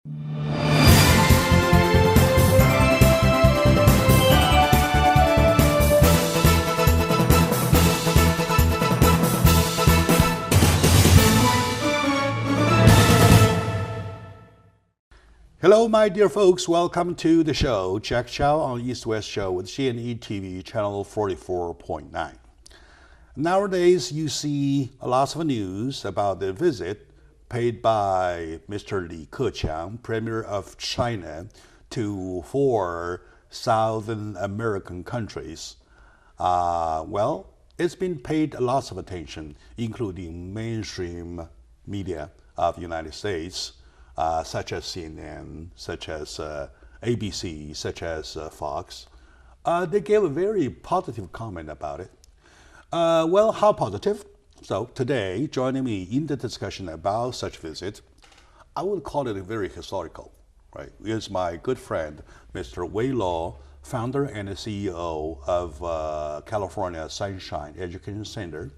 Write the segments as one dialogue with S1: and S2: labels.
S1: Hello, my dear folks. Welcome to the show. Jack Chow on East West Show with G&E TV, channel 44.9. Nowadays, you see a lot of news about the visit paid by Mr. Li Keqiang, Premier of China, to 4 Southern American countries. It's been paid a lot of attention, including mainstream media of the United States, such as CNN, such as ABC, such as Fox. They gave a very positive comment about it. How positive? So today, joining me in the discussion about such visit, I would call it a very historical, right? Is my good friend, Mr. Wei Luo, founder and CEO of California Sunshine Education Center.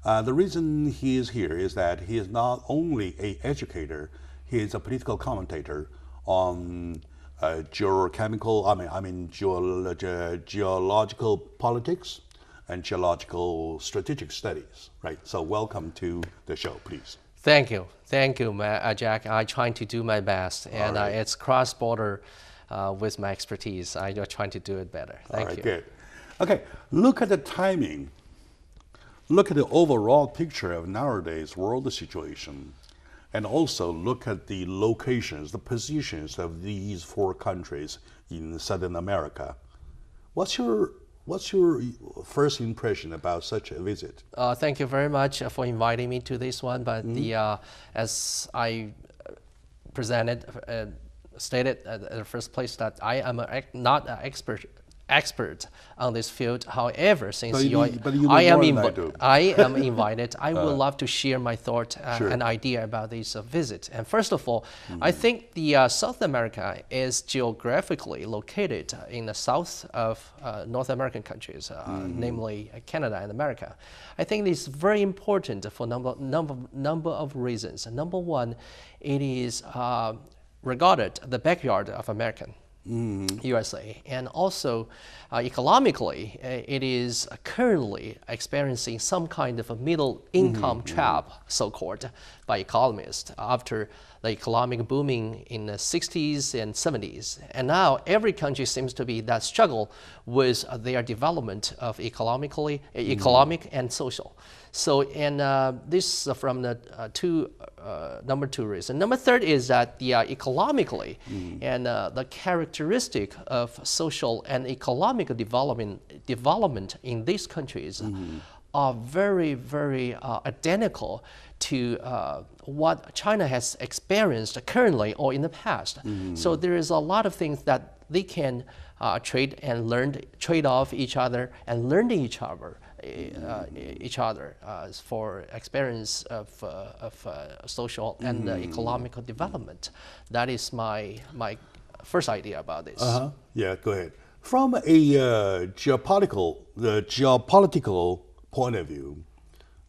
S1: The reason he is here is that he is not only an educator, he is a political commentator on geological politics and geological strategic studies, right? So welcome to the show, please.
S2: Thank you, Jack. I try to do my best, and
S1: right.
S2: It's cross-border with my expertise. I'm trying to do it better. Thank you.
S1: Good. Okay, look at the timing. Look at the overall picture of nowadays world situation. And also look at the locations, the positions of these 4 countries in Southern America. What's your first impression about such a visit?
S2: Thank you very much for inviting me to this one. But as I stated at the first place, that I am not an expert on this field. However, since I am invited, I would love to share my thought and idea about this visit. And first of all, I think the South America is geographically located in the south of North American countries, namely Canada and America. I think it's very important for number of reasons. Number one, it is regarded the backyard of American. USA, and also economically, it is currently experiencing some kind of a middle income trap, so-called, by economists after the economic booming in the 60s and 70s. And now every country seems to be that struggle with their development of economic and social. So, and this is from the number 2 reason. Number 3 is that the economically and the characteristic of social and economic development in these countries are very, very identical to what China has experienced currently or in the past. So there is a lot of things that they can trade off each other and learn each other for experience of social and economic development. That is my first idea about this.
S1: Yeah, go ahead. From a geopolitical point of view,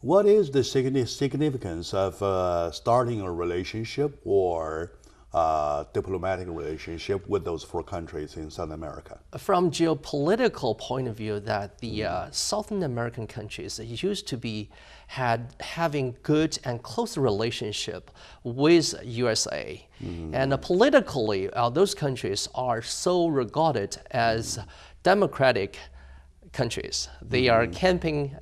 S1: what is the significance of starting a relationship or diplomatic relationship with those 4 countries in South America?
S2: From geopolitical point of view, that the Southern American countries used to be having good and close relationship with USA, and politically, those countries are so regarded as democratic countries. They are camping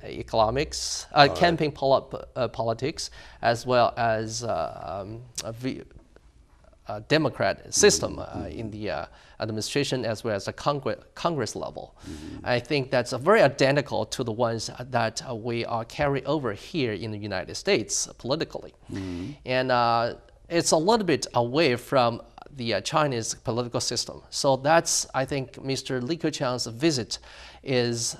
S2: camping politics, as well as Democrat system in the administration as well as the Congress level. I think that's very identical to the ones that we are carry over here in the United States politically. And it's a little bit away from the Chinese political system. So that's, I think, Mr. Li Keqiang's visit is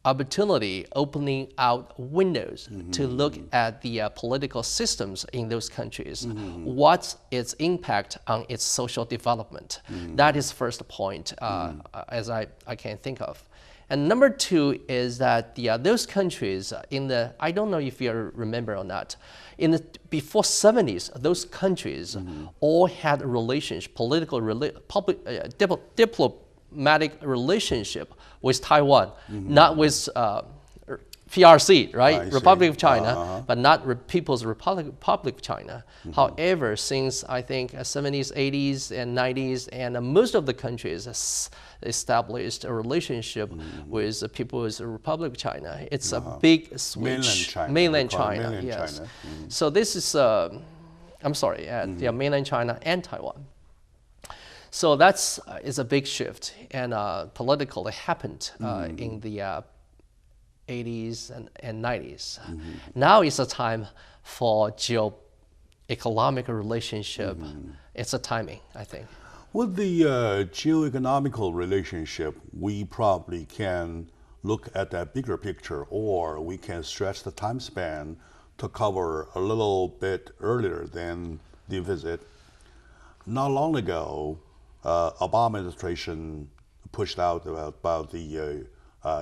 S2: opportunity opening out windows to look at the political systems in those countries. What's its impact on its social development? That is first point as I can think of. And number two is that those countries in the, I don't know if you remember or not, in the before 70s, those countries all had a relationship, diplomatic relationship with Taiwan, not with PRC, right? Republic of China, but not People's Republic of China. However, since I think 70s, 80s, and 90s, and most of the countries established a relationship with the People's Republic of China. It's a big switch. Mainland China, yes. So this is, I'm sorry, mainland China and Taiwan. So that's is a big shift, and politically happened in the 80s and 90s. Now is a time for geo-economic relationship. It's a timing, I think.
S1: With the geo-economical relationship, we probably can look at that bigger picture, or we can stretch the time span to cover a little bit earlier than the visit. Not long ago, Obama administration pushed out about the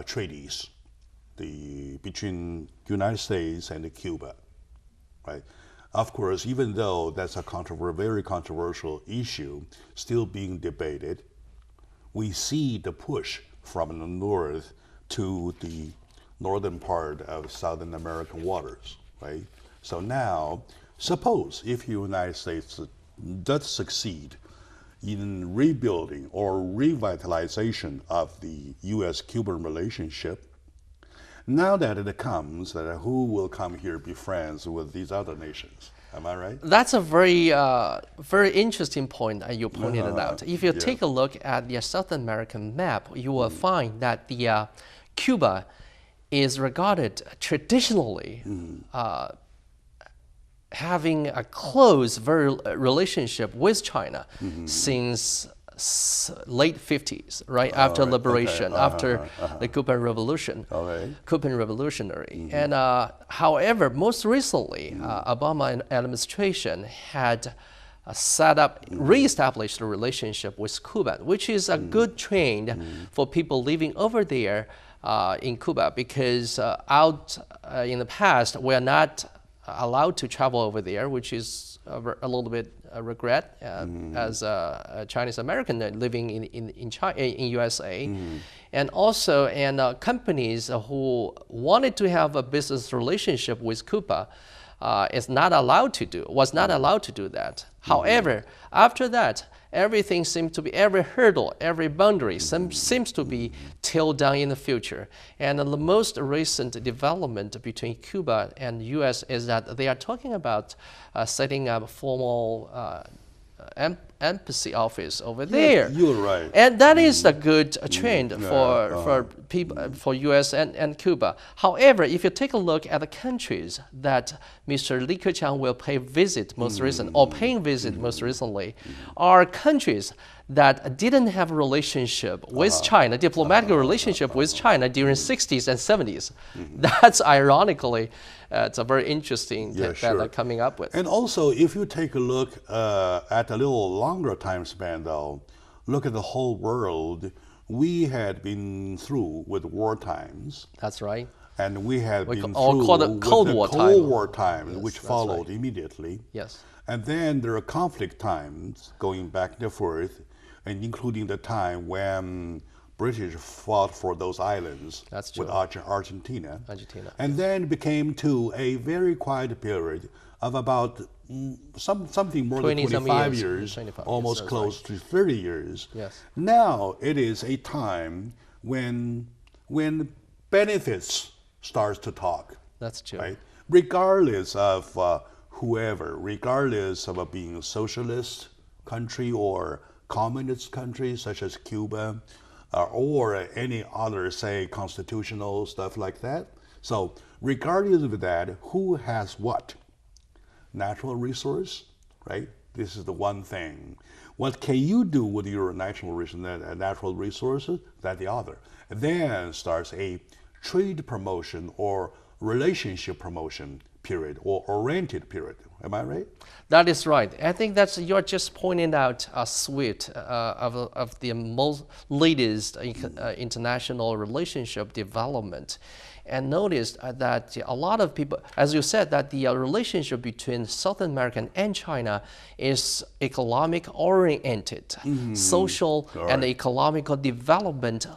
S1: treaties between United States and Cuba, right? Of course, even though that's a very controversial issue still being debated, we see the push from the north to the northern part of Southern American waters, right? So now, suppose if the United States does succeed in rebuilding or revitalization of the U.S.-Cuban relationship, now that it comes, that who will come here be friends with these other nations? Am I right?
S2: That's a very, very interesting point that you pointed it out. If you take a look at the South American map, you will find that the Cuba is regarded traditionally having a close relationship with China since late 50s, right after liberation, after the Cuban Revolution, Cuban Revolutionary. And however, most recently, Obama administration had set up, re-established a relationship with Cuba, which is a good trend for people living over there in Cuba, because out in the past, we are not allowed to travel over there, which is a little bit a regret as a Chinese American living in USA, and also companies who wanted to have a business relationship with Cuba was not allowed to do that. However, after that, everything seems to be, every hurdle, every boundary seems to be tilled down in the future. And the most recent development between Cuba and the U.S. is that they are talking about setting up a formal embassy office over there.
S1: You're right.
S2: And that is a good trend for people, for U.S. and Cuba. However, if you take a look at the countries that Mr. Li Keqiang will paying visit most recently, are countries that didn't have a relationship with China, diplomatic relationship with China during 60s and 70s. That's ironically, it's a very interesting that they're coming up with.
S1: And also, if you take a look at a little longer time span, though, look at the whole world. We had been through with war times.
S2: That's right.
S1: And we had been through
S2: with the Cold
S1: War time, which followed immediately.
S2: Yes.
S1: And then there are conflict times going back and forth, and including the time when British fought for those islands with Argentina. And then became to a very quiet period of about something more than 25 years, almost close to 30 years.
S2: Yes.
S1: Now it is a time when benefits starts to talk.
S2: That's true.
S1: Right? Regardless of whoever, regardless of being a socialist country or communist country such as Cuba, or any other, say, constitutional stuff like that. So regardless of that, who has what? Natural resource, right? This is the one thing. What can you do with your natural resources? That the other. And then starts a trade promotion or relationship promotion period or oriented period. Am I right?
S2: That is right. I think that's you're just pointing out a suite of the most latest international relationship development. And notice that a lot of people, as you said, that the relationship between South America and China is economic oriented, social and economical development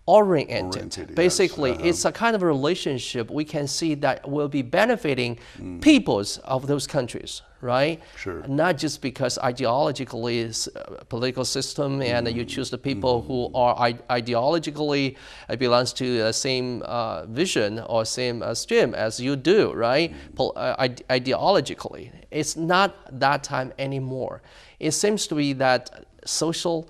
S2: oriented. Basically,
S1: yes.
S2: it's a kind of a relationship we can see that will be benefiting peoples of those countries, right?
S1: Sure.
S2: Not just because ideologically is political system and you choose the people who are ideologically belongs to the same vision or same stream as you do, right? Ideologically. It's not that time anymore. It seems to be that social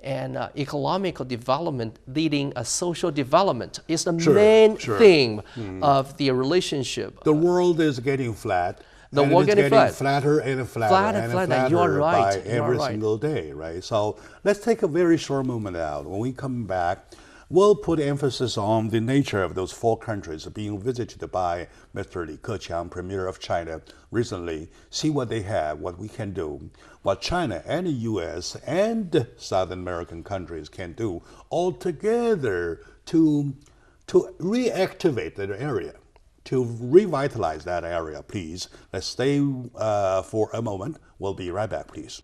S2: and economical development leading a social development is the main theme of the relationship.
S1: The world is getting flat.
S2: The world getting
S1: flatter and flatter
S2: You are right.
S1: by every single day, right? So let's take a very short moment out. When we come back, we'll put emphasis on the nature of those 4 countries being visited by Mr. Li Keqiang, Premier of China, recently, see what they have, what we can do, what China and the U.S. and Southern American countries can do all together to reactivate that area, to revitalize that area, please. Let's stay for a moment. We'll be right back, please.